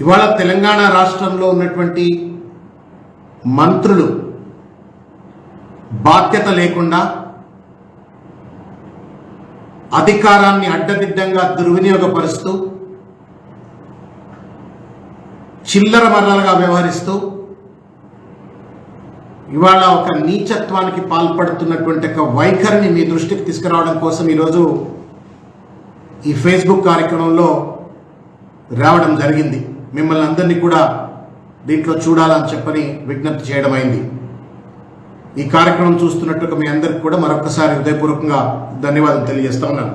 ఇవాళ తెలంగాణ రాష్ట్రంలో ఉన్నటువంటి మంత్రులు బాధ్యత లేకుండా అధికారాన్ని అడ్డదిడ్డంగా దుర్వినియోగపరుస్తూ చిల్లర మర్రలుగా వ్యవహరిస్తూ ఇవాళ ఒక నీచత్వానికి పాల్పడుతున్నటువంటి ఒక వైఖరిని మీ దృష్టికి తీసుకురావడం కోసం ఈరోజు ఈ ఫేస్బుక్ కార్యక్రమంలో రావడం జరిగింది. మిమ్మల్ని అందరినీ కూడా దీంట్లో చూడాలని చెప్పని విజ్ఞప్తి చేయడం అయింది. ఈ కార్యక్రమం చూస్తున్నట్టుగా మీ అందరికి కూడా మరొకసారి హృదయపూర్వకంగా ధన్యవాదాలు తెలియజేస్తా ఉన్నాను.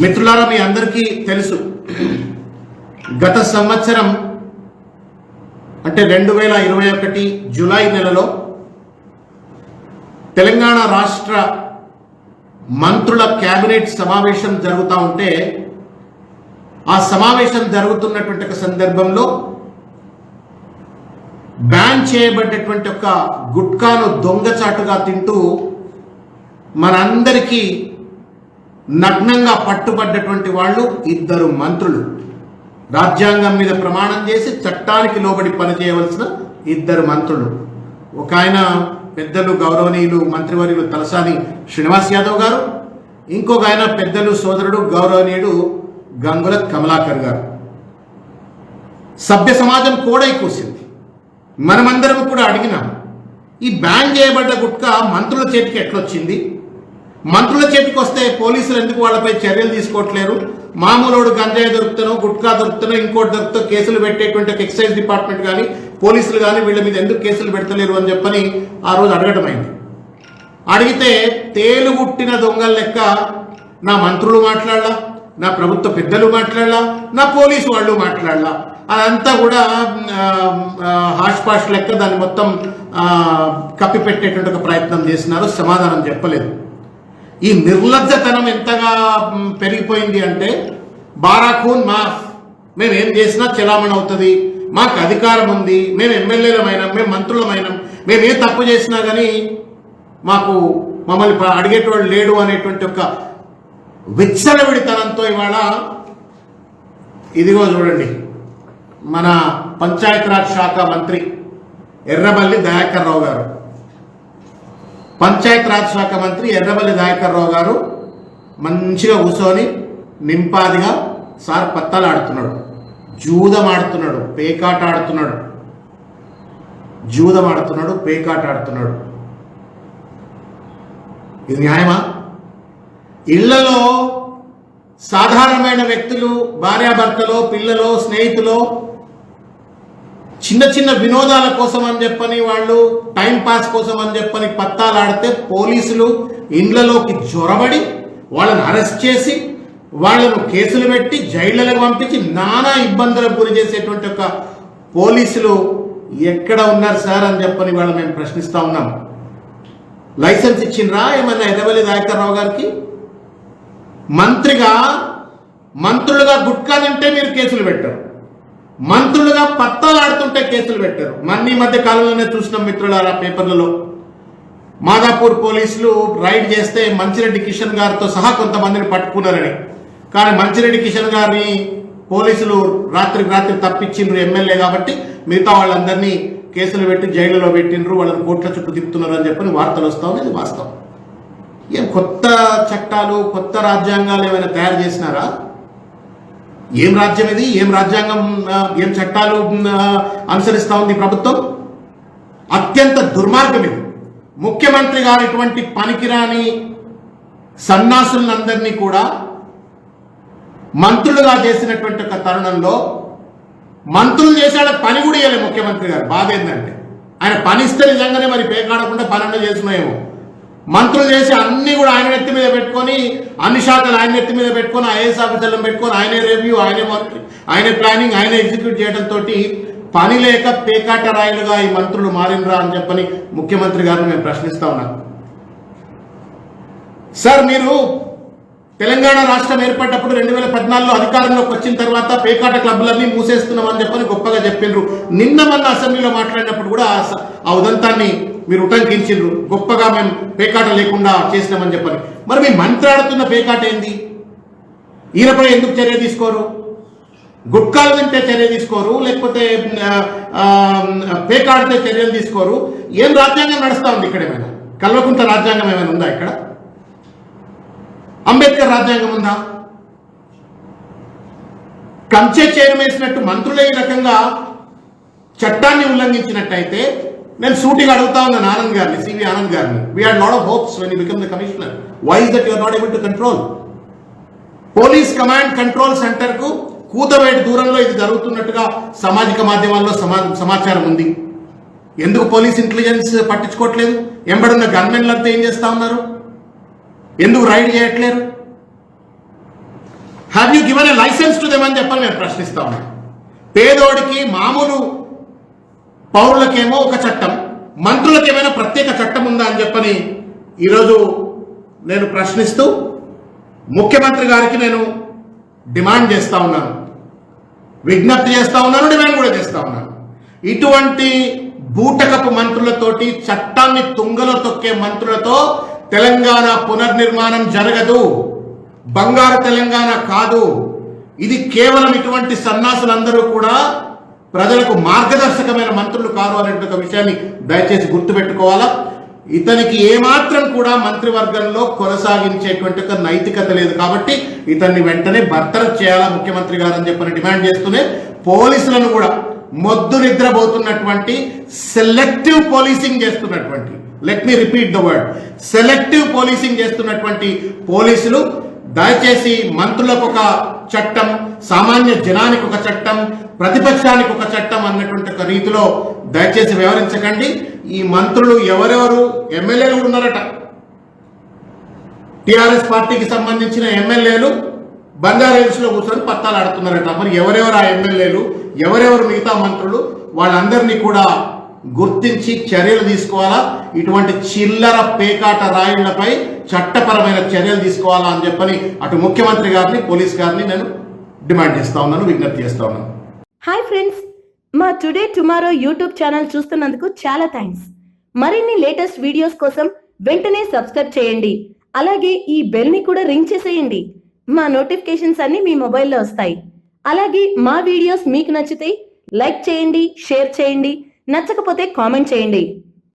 మిత్రులారా, మీ అందరికీ తెలుసు, గత సంవత్సరం అంటే 2021 జూలై నెలలో తెలంగాణ రాష్ట్ర మంత్రుల కేబినెట్ సమావేశం జరుగుతూ ఉంటే ఆ సమావేశం జరుగుతున్నటువంటి ఒక సందర్భంలో బ్యాన్ చేయబడ్డటువంటి ఒక గుట్కాను దొంగచాటుగా తింటూ మనందరికీ నగ్నంగా పట్టుబడ్డటువంటి వాళ్ళు ఇద్దరు మంత్రులు. రాజ్యాంగం మీద ప్రమాణం చేసి చట్టానికి లోబడి పనిచేయవలసిన ఇద్దరు మంత్రులు. ఒక ఆయన పెద్దలు గౌరవనీయులు మంత్రివర్యులు తలసాని శ్రీనివాస్ యాదవ్ గారు, ఇంకొక ఆయన పెద్దలు సోదరుడు గౌరవనీయుడు గంగుల కమలాకర్ గారు. సభ్య సమాజం కూడా కూసింది. మనమందరం కూడా అడిగినాం, ఈ బ్యాన్ చేయబడ్డ గుట్కా మంత్రుల చేతికి ఎట్లొచ్చింది? మంత్రుల చేతికి వస్తే పోలీసులు ఎందుకు వాళ్ళపై చర్యలు తీసుకోవట్లేరు? మామూలుడు గంజాయి దొరుకుతానో గుట్కా దొరుకుతానో ఇంకోటి దొరుకుతో కేసులు పెట్టేటువంటి ఎక్సైజ్ డిపార్ట్మెంట్ కానీ పోలీసులు కానీ వీళ్ళ మీద ఎందుకు కేసులు పెడతలేరు అని చెప్పని ఆ రోజు అడగటమైంది. అడిగితే తేలుగుట్టిన దొంగల లెక్క నా మంత్రులు మాట్లాడలా, నా ప్రభుత్వ పెద్దలు మాట్లాడలా, నా పోలీసు వాళ్ళు మాట్లాడలా, అదంతా కూడా హాష్ పాష్ లెక్క దాన్ని మొత్తం కప్పిపెట్టేటువంటి ఒక ప్రయత్నం చేసినారు. సమాధానం చెప్పలేదు. ఈ నిర్లజ్జతనం ఎంతగా పెరిగిపోయింది అంటే బారాఖూన్ మాఫ్, మేము ఏం చేసినా చలామణి అవుతుంది, మాకు అధికారం ఉంది, మేము ఎమ్మెల్యేలమైనాం, మేము మంత్రులమైనాం, మేము ఏ తప్పు చేసినా కానీ మమ్మల్ని అడిగేటోళ్ళు లేడు అనేటువంటి ఒక విచ్చలవిడితనంతో ఇవాళ ఇదిగో చూడండి, మన పంచాయతీరాజ్ శాఖ మంత్రి ఎర్రబెల్లి దయాకర్ రావు గారు, పంచాయతీరాజ్ శాఖ మంత్రి ఎర్రబెల్లి దయాకర్ రావు గారు మంచిగా కూర్చొని నింపాదిగా సార్ పత్తాలు ఆడుతున్నాడు, జూదం ఆడుతున్నాడు, పేకాట ఆడుతున్నాడు, జూదం ఆడుతున్నాడు, పేకాట ఆడుతున్నాడు. ఇది న్యాయమా? ఇళ్లలో సాధారణమైన వ్యక్తులు, భార్యాభర్తలో, పిల్లలో, స్నేహితులో చిన్న చిన్న వినోదాల కోసం అని చెప్పని వాళ్ళు టైం పాస్ కోసం అని చెప్పని పత్తాలు ఆడితే పోలీసులు ఇండ్లలోకి జొరబడి వాళ్ళని అరెస్ట్ చేసి వాళ్ళను కేసులు పెట్టి జైళ్లకు పంపించి నానా ఇబ్బందులకు గురి చేసేటువంటి ఒక పోలీసులు ఎక్కడ ఉన్నారు సార్ అని చెప్పని వాళ్ళు మేము ప్రశ్నిస్తా ఉన్నాం. లైసెన్స్ ఇచ్చిండ్రా ఏమన్నా ఎర్రబెల్లి దయాకర్ రావు గారికి? మంత్రులుగా గుట్కా తింటే మీరు కేసులు పెట్టారు, మంత్రులుగా పత్తాలు ఆడుతుంటే కేసులు పెట్టారు. ఈ మధ్య కాలంలోనే చూసినాం మిత్రులారా, పేపర్లలో మాదాపూర్ పోలీసులు రైడ్ చేస్తే మంచిరెడ్డి కిషన్ గారితో సహా కొంతమందిని పట్టుకున్నారని. కానీ మంచిరెడ్డి కిషన్ గారిని పోలీసులు రాత్రికి రాత్రి తప్పించిండ్రు, ఎమ్మెల్యే కాబట్టి మిగతా వాళ్ళందరినీ కేసులు పెట్టి జైలులో పెట్టిండ్రు, వాళ్ళని కోట్ల చుట్టూ తిప్పుతున్నారు అని చెప్పని వార్తలు వస్తా ఉన్నాయి. ఇది వాస్తవం. ఏం కొత్త చట్టాలు, కొత్త రాజ్యాంగాలు ఏమైనా తయారు చేసినారా? ఏం రాజ్యం ఇది? ఏం రాజ్యాంగం, ఏం చట్టాలు అనుసరిస్తా ఉంది ప్రభుత్వం? అత్యంత దుర్మార్గం ఇది. ముఖ్యమంత్రి గారు ఇటువంటి పనికిరాని సన్నాసులందరినీ కూడా మంత్రులుగా చేసినటువంటి ఒక తరుణంలో మంత్రులు చేశాడ పని కూడా ఇవ్వలేదు ముఖ్యమంత్రి గారు. బాధ ఏంటంటే ఆయన పని ఇస్తే నిజంగానే మరి పేకాడకుండా పనులు చేస్తున్నాయేమో. మంత్రులు చేసి అన్ని కూడా ఆయన నెత్తి మీద పెట్టుకొని, అన్ని శాఖలు ఆయన నెత్తి మీద పెట్టుకొని, ఐఏఎస్ ఆఫీసర్లను పెట్టుకొని ఆయనే రివ్యూ, ఆయనే మానిటరింగ్, ఆయనే ప్లానింగ్, ఆయనే ఎగ్జిక్యూట్ చేయడంతో పని లేక పేకాట రాయలుగా ఈ మంత్రులు మారినరా అని చెప్పని ముఖ్యమంత్రి గారిని మేము ప్రశ్నిస్తా ఉన్నాం. సార్, మీరు తెలంగాణ రాష్ట్రం ఏర్పడ్డప్పుడు 2014లో అధికారంలోకి వచ్చిన తర్వాత పేకాట క్లబ్లన్నీ మూసేస్తున్నామని చెప్పని గొప్పగా చెప్పిండ్రు. నిన్న మొన్న అసెంబ్లీలో మాట్లాడినప్పుడు కూడా ఆ ఉదంతాన్ని మీరు ఉటంకించిండ్రు. గొప్పగా మేము పేకాట లేకుండా చేసినామని చెప్పని. మరి మీ మంత్రి ఆడుతున్న పేకాట ఏంది? ఈయనపై ఎందుకు చర్య తీసుకోరు? గుట్కాలు తింటే చర్య తీసుకోరు, లేకపోతే పేకాడితే చర్యలు తీసుకోరు. ఏం రాజ్యాంగం నడుస్తా ఉంది ఇక్కడ? ఏమైనా కల్వకుంట్ల రాజ్యాంగం ఏమైనా ఉందా ఇక్కడ? అంబేద్కర్ రాజ్యాంగం ఉందా? కంచె చేరమేసినట్టు మంత్రులే ఈ రకంగా చట్టాన్ని ఉల్లంఘించినట్టయితే నేను సూటిగా అడుగుతా ఉన్నాను ఆనంద్ గారిని, సివి ఆనంద్ గారిని. We had lot of hopes when you become the commissioner. Why is that you are not able to control? Police command control centre కు కూతవేటి దూరంలో ఇది జరుగుతున్నట్టుగా సామాజిక మాధ్యమాల్లో సమాచారం ఉంది. ఎందుకు పోలీస్ ఇంటెలిజెన్స్ పట్టించుకోవట్లేదు? ఎంబడున్న గన్మెన్లంతా ఏం చేస్తా ఉన్నారు? ఎందుకు రైడ్ చేయట్లేరు? Have you given a license to them అని చెప్పని నేను ప్రశ్నిస్తా ఉన్నాను. పేదోడికి మామూలు పౌరులకేమో ఒక చట్టం, మంత్రులకు ఏమైనా ప్రత్యేక చట్టం ఉందా అని చెప్పని ఈరోజు నేను ప్రశ్నిస్తూ ముఖ్యమంత్రి గారికి నేను డిమాండ్ చేస్తా ఉన్నాను, విజ్ఞప్తి చేస్తా ఉన్నాను, డిమాండ్ కూడా చేస్తా ఉన్నాను. ఇటువంటి బూటకపు మంత్రులతోటి, చట్టాన్ని తుంగలో తొక్కే మంత్రులతో తెలంగాణ పునర్నిర్మాణం జరగదు. బంగారు తెలంగాణ కాదు ఇది. కేవలం ఇటువంటి సన్నాసులందరూ కూడా ప్రజలకు మార్గదర్శకమైన మంత్రులు కాదు అనేటువంటి విషయాన్ని దయచేసి గుర్తుపెట్టుకోవాలా. ఇతనికి ఏమాత్రం కూడా మంత్రివర్గంలో కొనసాగించేటువంటి ఒక నైతికత లేదు. కాబట్టి ఇతన్ని వెంటనే బర్తరఫ్ చేయాలా ముఖ్యమంత్రి గారు అని చెప్పని డిమాండ్ చేస్తూనే, పోలీసులను కూడా మొద్దు నిద్రపోతున్నటువంటి సెలెక్టివ్ పోలీసింగ్ చేస్తున్నటువంటి, let me repeat the word, selective policing చేస్తున్నటువంటి పోలీసులు దయచేసి మంత్రులకు ఒక చట్టం, సామాన్య జనానికి ఒక చట్టం, ప్రతిపక్షానికి ఒక చట్టం అన్నటువంటి ఒక రీతిలో దయచేసి వ్యవహరించకండి. ఈ మంత్రులు ఎవరెవరు ఎమ్మెల్యేలు కూడా ఉన్నారట, టిఆర్ఎస్ పార్టీకి సంబంధించిన ఎమ్మెల్యేలు బంజారాహిల్స్ లో కూర్చొని పత్తాలు ఆడుతున్నారట. మరి ఎవరెవరు ఆ ఎమ్మెల్యేలు, ఎవరెవరు మిగతా మంత్రులు, వాళ్ళందరినీ కూడా గుర్తించి చర్యలు తీసుకోవాలా. ఇటువంటి చిల్లర పేకాట రాయుళ్లపై చట్టపరమైన చర్యలు తీసుకోవాలా అని చెప్పని అటు ముఖ్యమంత్రి గారిని, పోలీస్ గారిని నేను డిమాండ్ చేస్తా ఉన్నాను, విజ్ఞప్తి చేస్తా ఉన్నాను. హాయ్ ఫ్రెండ్స్, మా టుడే టుమారో యూట్యూబ్ ఛానల్ చూస్తున్నందుకు చాలా థ్యాంక్స్. మరిన్ని లేటెస్ట్ వీడియోస్ కోసం వెంటనే సబ్స్క్రైబ్ చేయండి. అలాగే ఈ బెల్ ని కూడా రింగ్ చేసేయండి. మా నోటిఫికేషన్స్ అన్ని మీ మొబైల్లో వస్తాయి. అలాగే మా వీడియోస్ మీకు నచ్చితే లైక్ చేయండి, షేర్ చేయండి, నచ్చకపోతే కామెంట్ చేయండి.